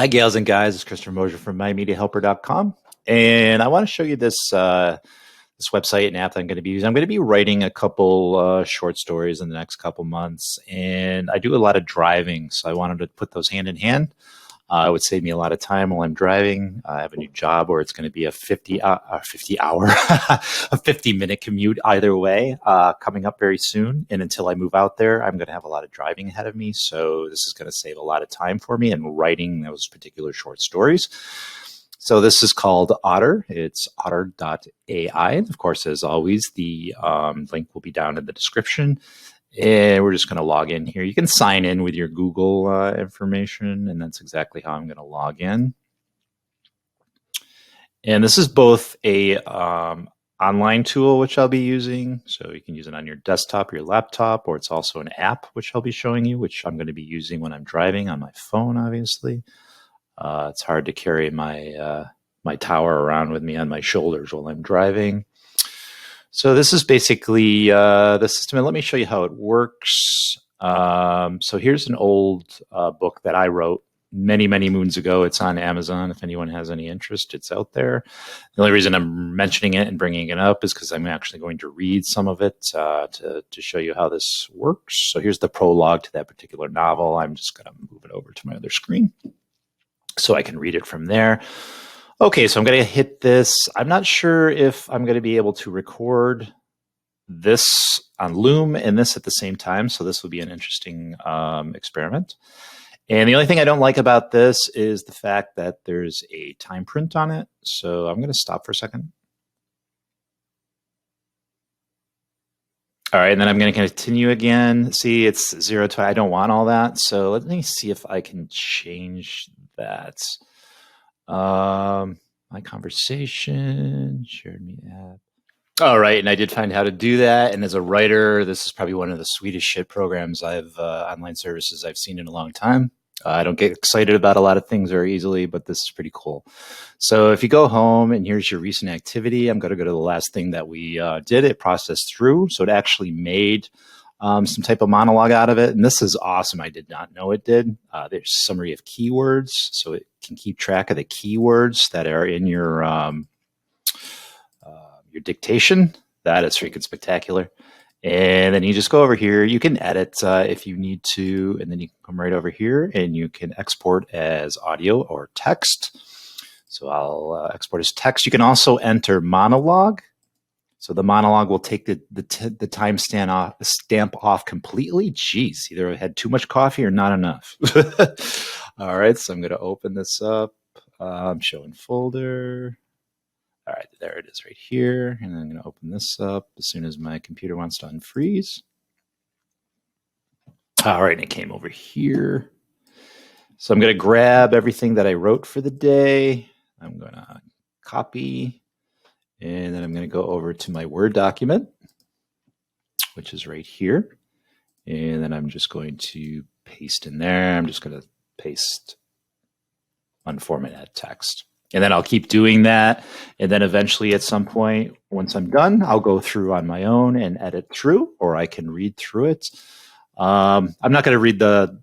Hi, gals and guys. It's Christopher Mosier from MyMediaHelper.com. And I want to show you this this website and app that I'm going to be using. I'm going to be writing a couple short stories in the next couple months. And I do a lot of driving, so I wanted to put those hand in hand. It would save me a lot of time while I'm driving. I have a new job where it's going to be a 50 hour, a 50-minute commute either way coming up very soon. And until I move out there, I'm going to have a lot of driving ahead of me. So this is going to save a lot of time for me in writing those particular short stories. So this is called Otter. It's Otter.ai. Of course, as always, the link will be down in the description. And we're just going to log in here. You can sign in with your Google information, and that's exactly how I'm going to log in. And this is both a online tool, which I'll be using. So you can use it on your desktop or your laptop, or it's also an app, which I'll be showing you, which I'm going to be using when I'm driving on my phone, obviously. It's hard to carry my, my tower around with me on my shoulders while I'm driving. So this is basically the system, and let me show you how it works. So here's an old book that I wrote many, many moons ago. It's on Amazon. If anyone has any interest, it's out there. The only reason I'm mentioning it and bringing it up is because I'm actually going to read some of it to show you how this works. So here's the prologue to that particular novel. I'm just going to move it over to my other screen so I can read it from there. Okay, so I'm going to hit this. I'm not sure if I'm going to be able to record this on Loom and this at the same time, so this will be an interesting experiment. And the only thing I don't like about this is the fact that there's a time print on it. So I'm going to stop for a second. All right, and then I'm going to continue again. See, it's 0 to, I don't want all that. So let me see if I can change that. My conversation, shared me app. All right, and I did find how to do that. And as a writer, this is probably one of the sweetest shit programs online services I've seen in a long time. I don't get excited about a lot of things very easily, but this is pretty cool. So if you go home and here's your recent activity, I'm going to go to the last thing that we did. It processed through, so it actually made some type of monologue out of it. And this is awesome. I did not know it did. There's a summary of keywords, so it can keep track of the keywords that are in your dictation. That is freaking spectacular. And then you just go over here. You can edit if you need to, and then you can come right over here and you can export as audio or text. So I'll export as text. You can also enter monologue. So the monologue will take the time stamp off completely. Jeez, either I had too much coffee or not enough. All right, so I'm going to open this up. Show in folder. All right, there it is right here. And I'm going to open this up as soon as my computer wants to unfreeze. All right, and it came over here. So I'm going to grab everything that I wrote for the day. I'm going to copy. And then I'm going to go over to my Word document, which is right here. And then I'm just going to paste in there. I'm just going to paste unformatted text. And then I'll keep doing that. And then eventually at some point, once I'm done, I'll go through on my own and edit through, or I can read through it. I'm not going to read the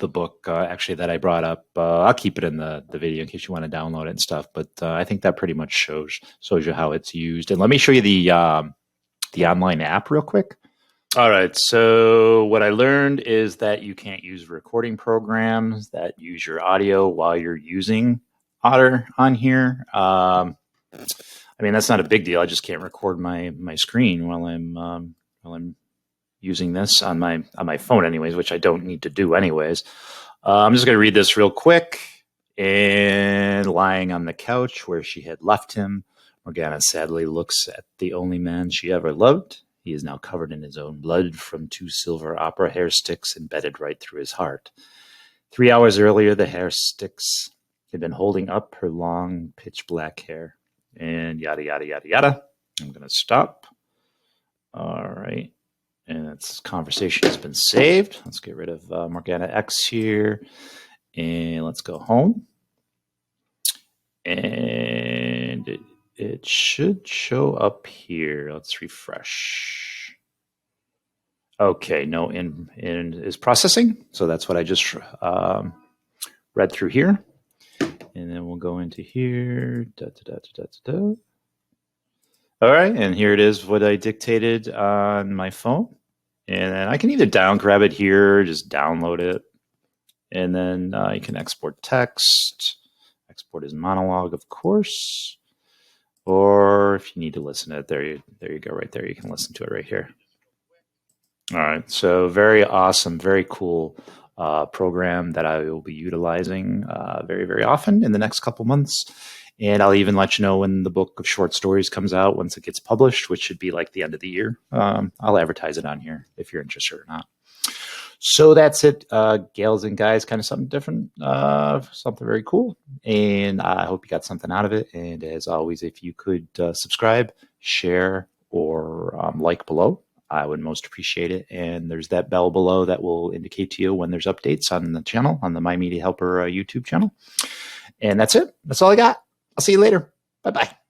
book actually that I brought up. I'll keep it in the video in case you want to download it and stuff. But I think that pretty much shows you how it's used. And let me show you the online app real quick. All right. So what I learned is that you can't use recording programs that use your audio while you're using Otter on here. I mean, that's not a big deal. I just can't record my screen while I'm using this on my phone anyways, which I don't need to do anyways. I'm just going to read this real quick. And lying on the couch where she had left him, Morgana sadly looks at the only man she ever loved. He is now covered in his own blood from 2 silver opera hair sticks embedded right through his heart. 3 hours earlier, the hair sticks had been holding up her long pitch black hair. And yada, yada, yada, yada. I'm going to stop. All right. And this conversation has been saved. Let's get rid of Morgana X here. And let's go home. And it should show up here. Let's refresh. Okay, no in is processing. So that's what I just read through here. And then we'll go into here. All right, and here it is what I dictated on my phone. And then I can either grab it here, just download it. And then you can export text. Export as monologue, of course. Or if you need to listen to it, there you go right there. You can listen to it right here. All right, so very awesome, very cool program that I will be utilizing very, very often in the next couple months. And I'll even let you know when the book of short stories comes out, once it gets published, which should be like the end of the year. I'll advertise it on here if you're interested or not. So that's it, gals and guys, kind of something different, something very cool. And I hope you got something out of it. And as always, if you could subscribe, share, or like below, I would most appreciate it. And there's that bell below that will indicate to you when there's updates on the channel, on the My Media Helper YouTube channel. And that's it. That's all I got. I'll see you later. Bye-bye.